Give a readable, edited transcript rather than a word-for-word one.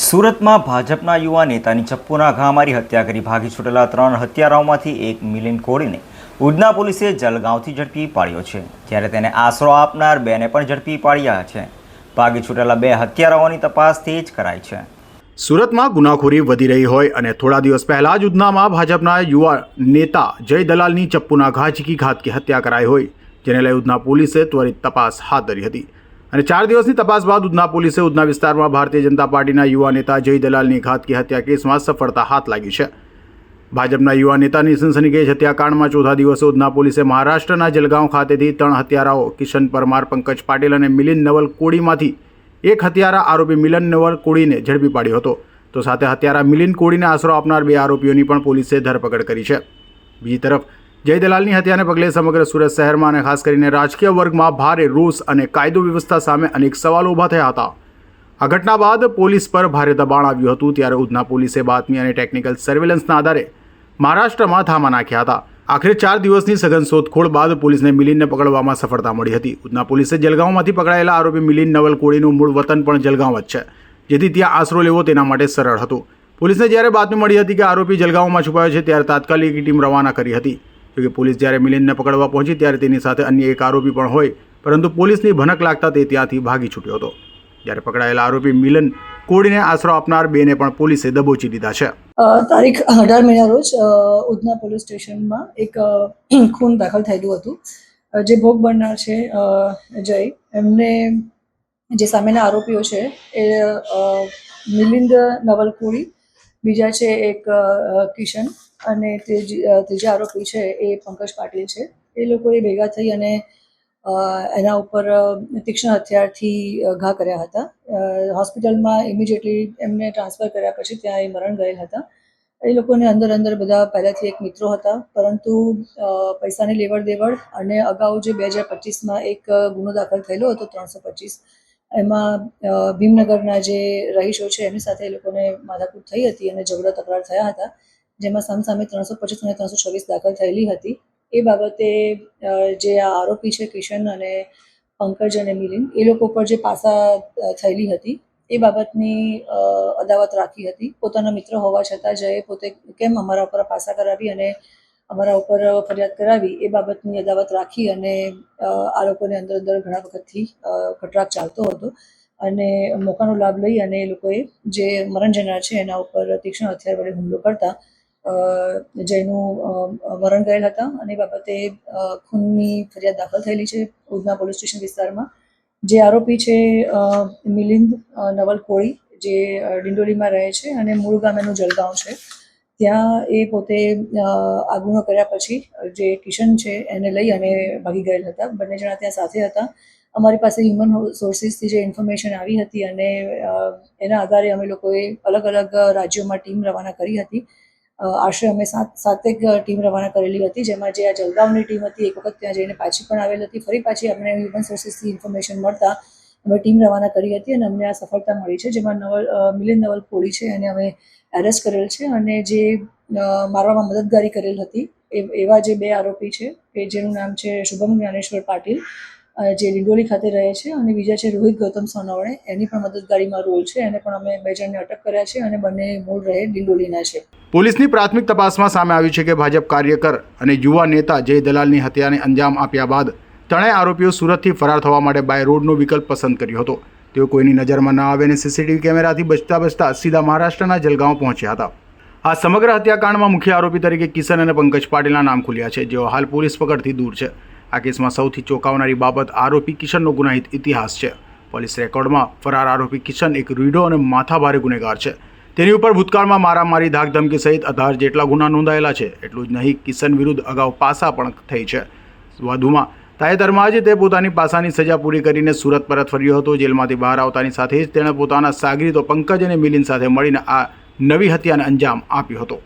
સુરતમાં ભાજપના યુવા નેતાની ચપ્પુના ઘા મારી હત્યા કરી ભાગી છૂટેલા 3 હત્યારાઓમાંથી એક મિલિંદ કોળીને ઉધના પોલીસે જલગાંવથી ઝડપી પાડ્યો છે, જ્યારે તેને આશરો આપનાર 2ને પણ ઝડપી પાડ્યા છે. ભાગી છૂટેલા 2 હત્યારાઓની તપાસ તેજ કરાઈ છે. સુરતમાં ગુનાખોરી વધી રહી હોય અને થોડા દિવસ પહેલા જ ઉધનામાં ભાજપના યુવા નેતા જય દલાલની ચપ્પુના ઘા ઝીકી ઘાતકી હત્યા કરાઈ હોય, જેને લઈ ઉધના પોલીસે ત્વરિત તપાસ હાથ ધરી હતી અને 4 દિવસની તપાસ બાદ ઉધના પોલીસે ઉધના વિસ્તારમાં ભારતીય જનતા પાર્ટીના યુવા નેતા જય દલાલની ઘાતકી હત્યા કેસમાં સફળતા હાથ લાગી છે. ભાજપના યુવા નેતાની સનસનીખેજ હત્યાકાંડમાં ચોથા દિવસે ઉધના પોલીસે મહારાષ્ટ્રના જલગાંવ ખાતેથી 3 હત્યારાઓ કિશન પરમાર, પંકજ પાટીલ અને મિલિંદ નવલ કોળીમાંથી એક હત્યારા આરોપી મિલન નવલ કોળીને ઝડપી પાડ્યો હતો, તો સાથે હત્યારા મિલિંદ કોળીને આશરો આપનાર 2 આરોપીઓની પણ પોલીસે ધરપકડ કરી છે. બીજી તરફ જય દલાલની હત્યાને પગલે સમગ્ર સુરત શહેરમાં અને ખાસ કરીને રાજકીય વર્ગમાં ભારે રોષ અને કાયદો વ્યવસ્થા સામે અનેક સવાલો ઊભા થયા હતા. આ ઘટના બાદ પોલીસ પર ભારે દબાણ આવ્યું હતું, ત્યારે ઉધના પોલીસે બાતમી અને ટેકનિકલ સર્વેલન્સના આધારે મહારાષ્ટ્રમાં ધામા નાખ્યા હતા. આખરે 4 દિવસની સઘન શોધખોળ બાદ પોલીસને મિલિંદને પકડવામાં સફળતા મળી હતી. ઉધના પોલીસે જલગાંવમાંથી પકડાયેલા આરોપી મિલિંદ નવલ કોળીનું મૂળ વતન પણ જલગાંવ જ છે, જેથી ત્યાં આશરો લેવો તેના માટે સરળ હતું. પોલીસને જ્યારે બાતમી મળી હતી કે આરોપી જલગાંવમાં છુપાયો છે, ત્યારે તાત્કાલિક ટીમ રવાના કરી હતી. જોકે પોલીસ જ્યારે મિલિંદને પકડવા પહોંચી ત્યારે તેની સાથે અન્ય એક આરોપી પણ હોય, પરંતુ પોલીસની ભનક લાગતા તે ત્યાંથી ભાગી છૂટ્યો હતો. જ્યારે પકડાયેલા આરોપી મિલન કોળીને આશરો આપનાર 2ને પણ પોલીસે દબોચી લીધા છે. તારીખ 18 મેના રોજ ઉધના પોલીસ સ્ટેશનમાં એક ખૂન દાખલ થયેલું હતું. જે ભોગ બનનાર છે જય, એમને જે સામેના આરોપીઓ છે એ મિલિંદ નવલ કોળી, બીજા છે એક કિશન અને ત્રીજા આરોપી છે એ પંકજ પાટીલ છે. એ લોકોએ ભેગા થઈ અને એના ઉપર તીક્ષ્ણ હથિયારથી ઘા કર્યા હતા. હોસ્પિટલમાં ઇમિડિયેટલી એમને ટ્રાન્સફર કર્યા પછી ત્યાં એ મરણ ગયેલ હતા. એ લોકોને અંદર બધા પહેલાંથી એક મિત્રો હતા, પરંતુ પૈસાની લેવડ દેવડ અને અગાઉ જે 2025માં એક ગુનો દાખલ થયેલો હતો 325, એમાં ભીમનગરના જે રહીશો છે એમની સાથે એ લોકોને માથાકૂટ થઈ હતી અને ઝઘડા તકરાર થયા હતા, જેમાં સામસામે 325 અને 326 દાખલ થયેલી હતી. એ બાબતે જે આ આરોપી છે કિશન અને પંકજ અને મિલિંદ, એ લોકો પર જે પાસા થયેલી હતી એ બાબતની અદાવત રાખી હતી. પોતાના મિત્ર હોવા છતાં જયે પોતે કેમ અમારા ઉપર પાસા કરાવી અને અમારા ઉપર ફરિયાદ કરાવી, એ બાબતની અદાવત રાખી અને આ લોકોને અંદર ઘણા વખતથી ખટરાક ચાલતો હતો અને મોકાનો લાભ લઈ અને એ લોકોએ જે મરણ જનાર છે એના ઉપર તીક્ષ્ણ હથિયાર વડે હુમલો કરતા જયનું મરણ ગયેલ હતા અને એ બાબતે ખૂનની ફરિયાદ દાખલ થયેલી છે ઉધના પોલીસ સ્ટેશન વિસ્તારમાં. જે આરોપી છે મિલિંદ નવલ કોળી, જે ડિંડોલીમાં રહે છે અને મૂળ ગામ એનું જલગાંવ છે, ત્યાં એ પોતે આ ગુનો કર્યા પછી જે કિશન છે એને લઈ અને ભાગી ગયેલ હતા. બંને જણા ત્યાં સાથે હતા. અમારી પાસે હ્યુમન સોર્સિસથી જે ઇન્ફોર્મેશન આવી હતી અને એના આધારે અમે લોકોએ અલગ અલગ રાજ્યોમાં ટીમ રવાના કરી હતી. આશરે અમે 7 ટીમ રવાના કરેલી હતી, જેમાં જે આ જલગાંવની ટીમ હતી એક વખત ત્યાં જઈને પાછી પણ આવેલ હતી. ફરી પાછી અમને હ્યુમન સોર્સિસથી ઇન્ફોર્મેશન મળતા અમે ટીમ રવાના કરી હતી અને અમને આ સફળતા મળી છે, જેમાં મિલિંદ નવલ કોળી છે એને અમે એરેસ્ટ કરેલ છે અને જે મારવામાં મદદગારી કરેલ હતી એવા જે 2 આરોપી છે કે જેનું નામ છે શુભમ જ્ઞાનેશ્વર પાટીલ, જે ડિંડોલી ખાતે રહે છે, અને બીજા છે રોહિત ગૌતમ સોનવણે, એની પણ મદદગારીમાં રોલ છે. એને પણ અમે 2 જણને અટક કર્યા છે અને બંને મૂળ રહે ડિંડોલીના છે. પોલીસની પ્રાથમિક તપાસમાં સામે આવ્યું છે કે ભાજપ કાર્યકર અને યુવા નેતા જય દલાલની હત્યાને અંજામ આપ્યા બાદ 3 આરોપીઓ સુરતથી ફરાર થવા માટે બાય રોડનો વિકલ્પ પસંદ કર્યો હતો. તેઓ કોઈની નજરમાં ન આવે અને સીસીટીવી કેમેરાથી બચતા સીધા મહારાષ્ટ્રના જલગાંવ પહોંચ્યા હતા. આ સમગ્ર હત્યાકાંડમાં મુખ્ય આરોપી તરીકે કિશન અને પંકજ પાટીલના નામ ખુલ્યા છે, જેઓ હાલ પોલીસ પકડથી દૂર છે. આ કેસમાં સૌથી ચોંકાવનારી બાબત આરોપી કિશનનો ગુનાહિત ઇતિહાસ છે. પોલીસ રેકોર્ડમાં ફરાર આરોપી કિશન એક રૂડો અને માથાભારે ગુનેગાર છે. તેની ઉપર ભૂતકાળમાં મારામારી, ધાકધમકી સહિત 18 જેટલા ગુના નોંધાયેલા છે. એટલું જ નહીં, કિશન વિરુદ્ધ અગાઉ પાસા પણ થઈ છે. વધુમાં તાજેતરમાં જ તે પોતાની પાસાની સજા પૂરી કરીને સુરત પરત ફર્યો હતો. જેલમાંથી બહાર આવતાની સાથે જ તેણે પોતાના સાગરીતો પંકજ અને મિલિંદ સાથે મળીને આ નવી હત્યાને અંજામ આપ્યો હતો.